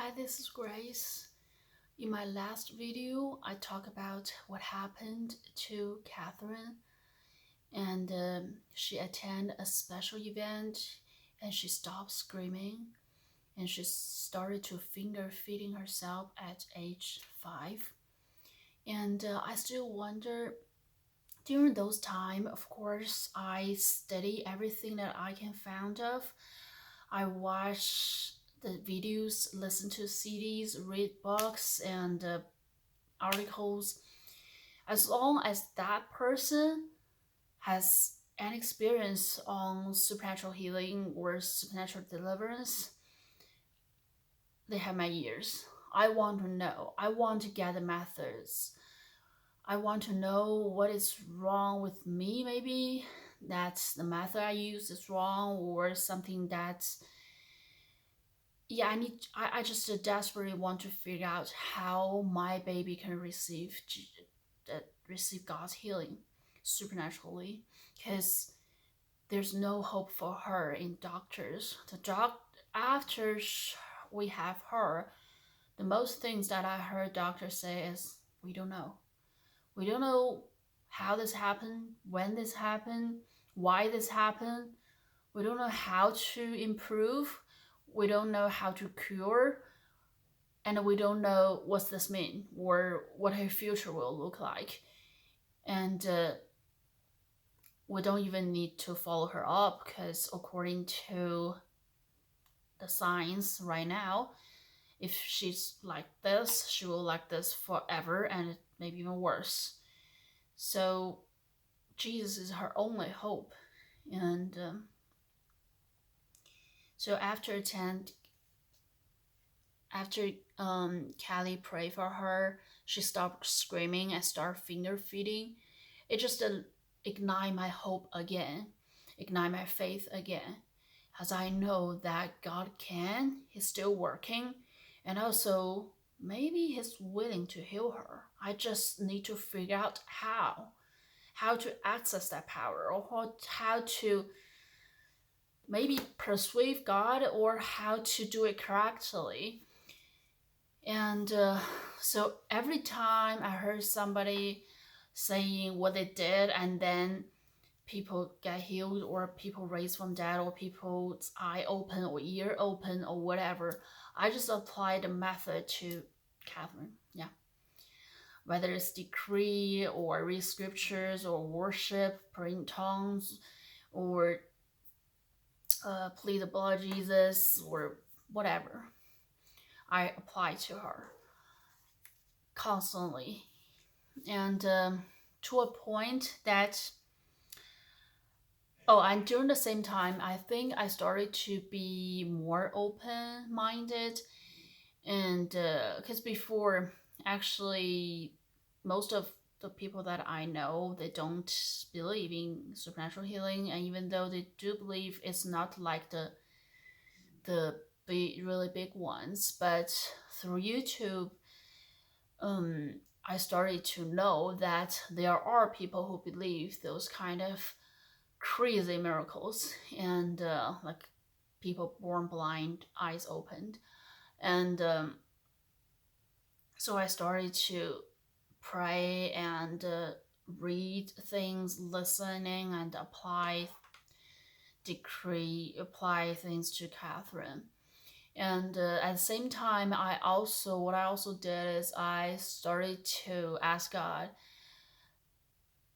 Hi, this is Grace. In my last video, I talked about what happened to Catherine, and she attended a special event and she stopped screaming and she started to finger feeding herself at age 5. And I still wonder during those time, of course, I study everything that I can find of. I watch the videos, listen to CDs, read books and articles. As long as that person has an experience on supernatural healing or supernatural deliverance, they have my ears. I want to know. I want to get the methods. I want to know what is wrong with me, maybe that the method I use is wrong or something that's yeah, I just desperately want to figure out how my baby can receive God's healing supernaturally, because there's no hope for her in doctors. After we have her, the most things that I heard doctors say is we don't know. We don't know how this happened, when this happened, why this happened. We don't know how to improve. We don't know how to cure, and we don't know what's this mean or what her future will look like. And we don't even need to follow her up because according to the science right now, if she's like this, she will like this forever and maybe even worse. So Jesus is her only hope. And so after Callie prayed for her, she stopped screaming and started finger feeding. It just ignite my hope again, ignite my faith again, as I know that God can, He's still working, and also maybe He's willing to heal her. I just need to figure out how to access that power, or how to maybe persuade God, or how to do it correctly. And so every time I heard somebody saying what they did, and then people get healed, or people raised from dead, or people's eye open or ear open or whatever, I just apply the method to Catherine. Yeah. Whether it's decree or read scriptures or worship, pray in tongues, or plead the blood of Jesus, or whatever, I apply to her constantly. And to a point that and during the same time, I think I started to be more open minded. And because before, actually, most of the people that I know, they don't believe in supernatural healing. And even though they do believe, it's not like the really big ones. But through YouTube, I started to know that there are people who believe those kind of crazy miracles, and like people born blind, eyes opened. And so I started to pray and read things, listening, and apply things to Catherine. And at the same time, what I also did is I started to ask God,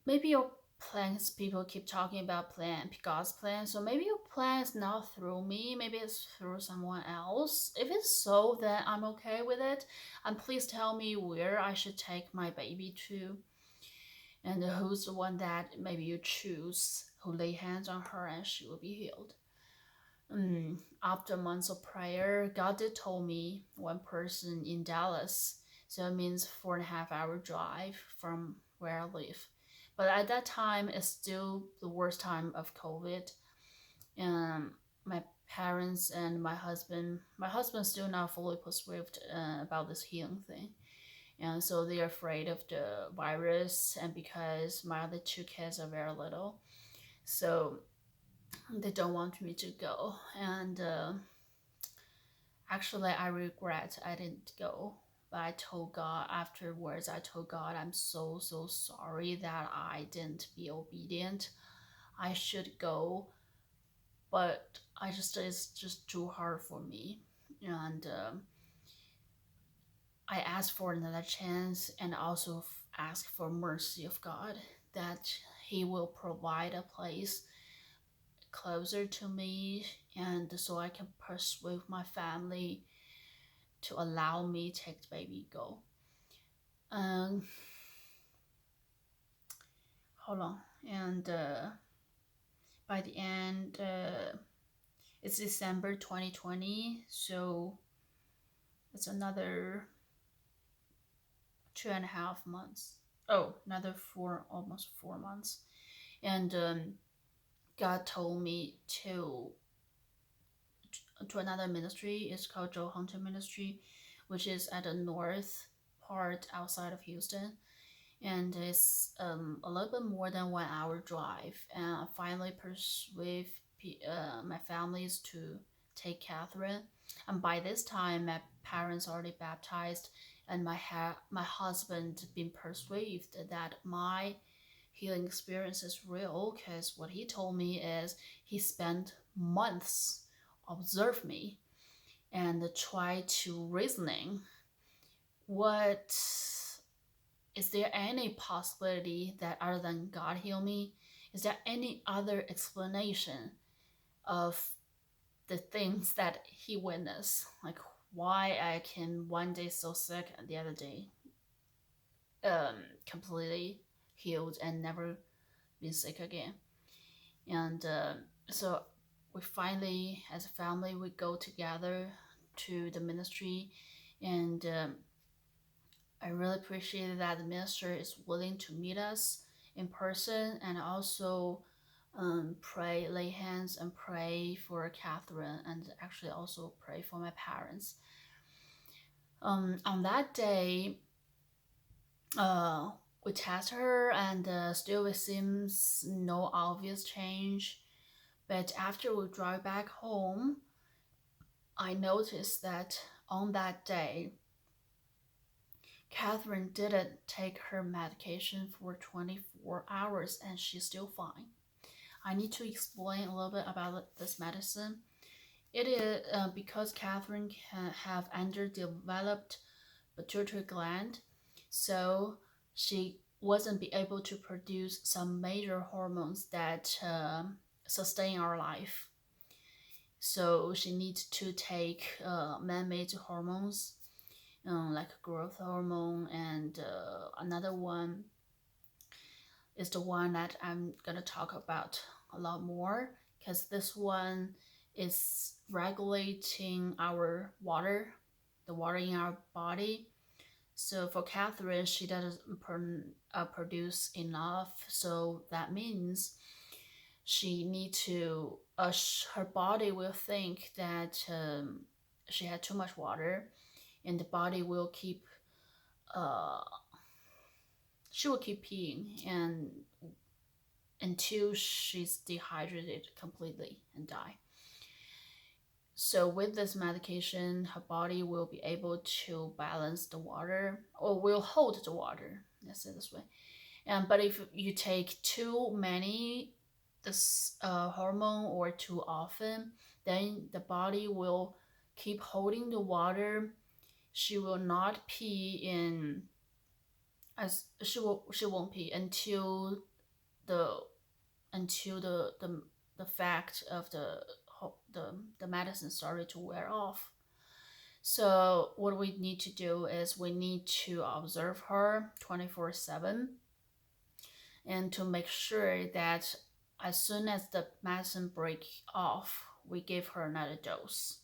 maybe your plans, people keep talking about God's plan, so maybe your plan is not through me, maybe it's through someone else. If it's so, then I'm okay with it, and please tell me where I should take my baby to, and who's the one that maybe you choose who lay hands on her and she will be healed. After months of prayer, God did told me one person in Dallas, so it means 4.5 hour drive from where I live. But at that time, it's still the worst time of COVID. And my parents and my husband's still not fully persuaded about this healing thing. And so they're afraid of the virus, and because my other two kids are very little, so they don't want me to go. And Actually, I regret I didn't go. But I told God afterwards, I told God, I'm so, so sorry that I didn't be obedient. I should go, but it's just too hard for me. And I asked for another chance and also asked for mercy of God that He will provide a place closer to me and so I can persuade my family to allow me to take the baby go. Um, hold on. And by the end, it's December 2020, so it's another 2.5 months. Oh, another almost 4 months. And God told me to another ministry. It's called Joe Hunter Ministry, which is at the north part outside of Houston, and it's a little bit more than 1 hour drive. And I finally persuade my families to take Catherine. And by this time, my parents already baptized, and my husband been persuaded that my healing experience is real. Because what he told me is he spent months observe me and try to reasoning what is there any possibility that other than God heal me? Is there any other explanation of the things that he witnessed? Like why I can one day so sick and the other day completely healed and never been sick again. And so we finally, as a family, we go together to the ministry, and I really appreciated that the minister is willing to meet us in person and also pray, lay hands and pray for Catherine, and actually also pray for my parents. On that day, we test her, and still it seems no obvious change. But after we drive back home, I noticed that on that day, Catherine didn't take her medication for 24 hours and she's still fine. I need to explain a little bit about this medicine. It is because Catherine can have underdeveloped pituitary gland, so she wasn't be able to produce some major hormones that sustain our life. So she needs to take man-made hormones, like growth hormone, and another one is the one that I'm gonna talk about a lot more, because this one is regulating our water, the water in our body. So for Catherine, she doesn't produce enough, so that means she need to. Her body will think that she had too much water, and the body will keep uh, she will keep peeing and until she's dehydrated completely and die. So with this medication, her body will be able to balance the water or will hold the water. Let's say this way. But if you take too many this hormone or too often, then the body will keep holding the water. She will not pee in as she won't pee the until the fact of the medicine started to wear off. So what we need to do is we need to observe her 24/7 and to make sure that as soon as the medicine break off, we give her another dose.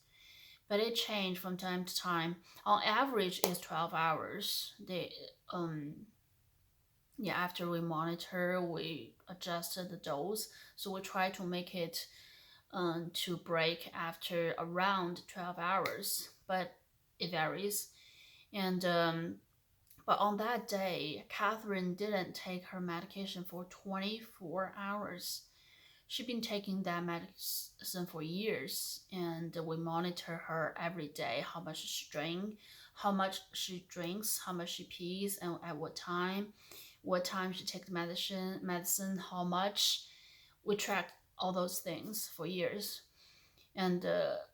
But it changed from time to time. On average, it's 12 hours. After we monitor, we adjusted the dose. So we try to make it to break after around 12 hours, but it varies. And but on that day, Catherine didn't take her medication for 24 hours. She's been taking that medicine for years, and we monitor her every day, how much she drinks, how much she pees, and at what time she takes medicine, how much. We track all those things for years, and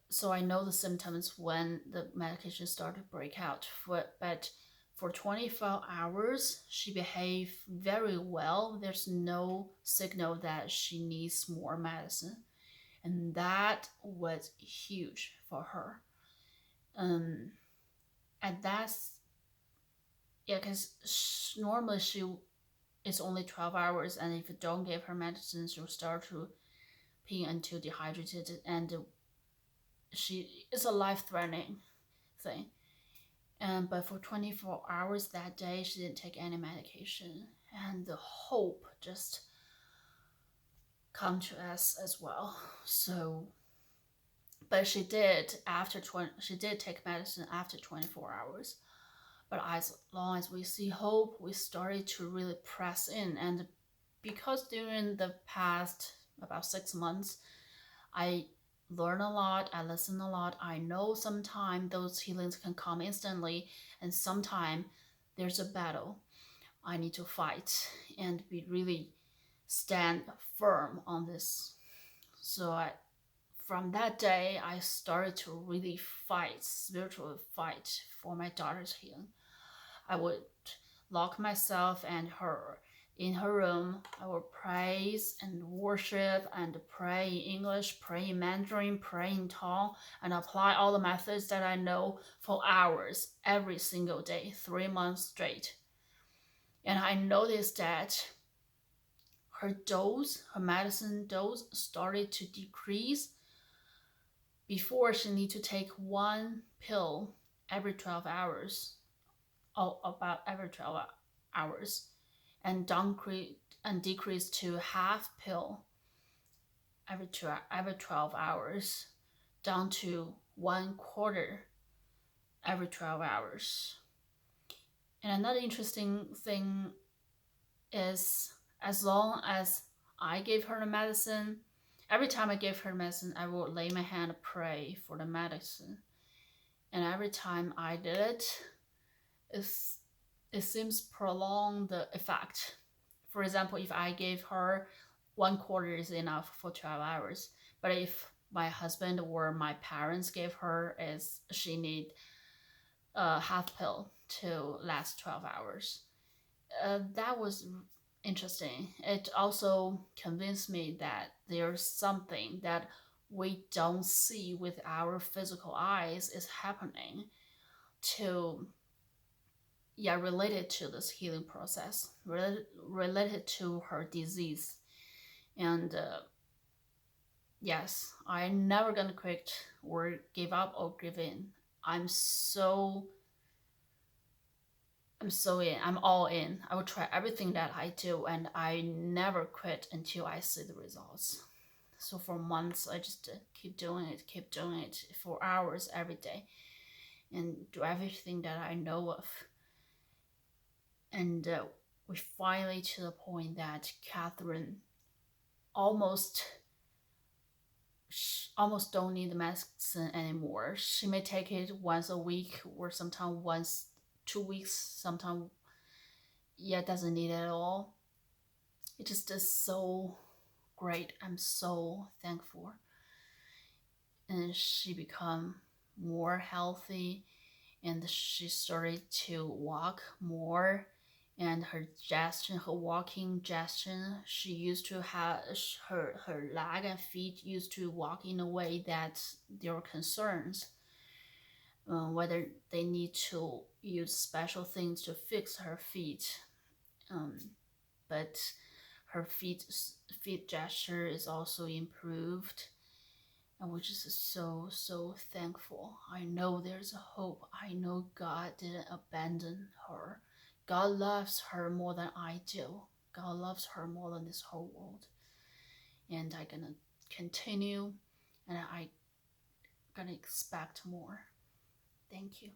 so I know the symptoms when the medication started to break out. But for 24 hours, she behaved very well. There's no signal that she needs more medicine, and that was huge for her. Um, and that's yeah, because normally she it's only 12 hours, and if you don't give her medicine, she'll start to pee until dehydrated, and it's a life-threatening thing. And but for 24 hours that day, she didn't take any medication, and the hope just come to us as well. So, but she did take medicine after 24 hours. But as long as we see hope, we started to really press in. And because during the past about 6 months, I learn a lot, I listen a lot. I know sometimes those healings can come instantly, and sometimes there's a battle I need to fight and be really stand firm on this. So from that day, I started to really fight, spiritual fight for my daughter's healing. I would lock myself and her in her room. I would praise and worship and pray in English, pray in Mandarin, pray in tongue, and apply all the methods that I know for hours every single day, 3 months straight. And I noticed that her medicine dose started to decrease. Before, she need to take one pill every 12 hours, or about every 12 hours, and decrease to half pill every 12 hours, down to 1/4 every 12 hours. And another interesting thing is, as long as I gave her the medicine, every time I gave her medicine, I would lay my hand and pray for the medicine. And every time I did it, it seems prolong the effect. For example, if I gave her 1/4 is enough for 12 hours, but if my husband or my parents gave her, is she need a half pill to last 12 hours. That was interesting. It also convinced me that there's something that we don't see with our physical eyes is happening to related to this healing process, related to her disease. And yes, I'm never gonna quit or give up or give in. I'm so I'm all in. I will try everything that I do, and I never quit until I see the results. So for months, I just keep doing it for hours every day, and do everything that I know of. And we finally to the point that Catherine almost almost don't need the medicine anymore. She may take it once a week, or sometimes once 2 weeks, sometimes doesn't need it at all. It just is so great. I'm so thankful. And she become more healthy, and she started to walk more, and her walking gesture, she used to have her leg and feet used to walk in a way that there were concerns, whether they need to use special things to fix her feet. But her feet gesture is also improved, and we're just so thankful. I know there's a hope. I know God didn't abandon her. God loves her more than I do. God loves her more than this whole world. And I'm gonna continue, and I gonna expect more. Thank you.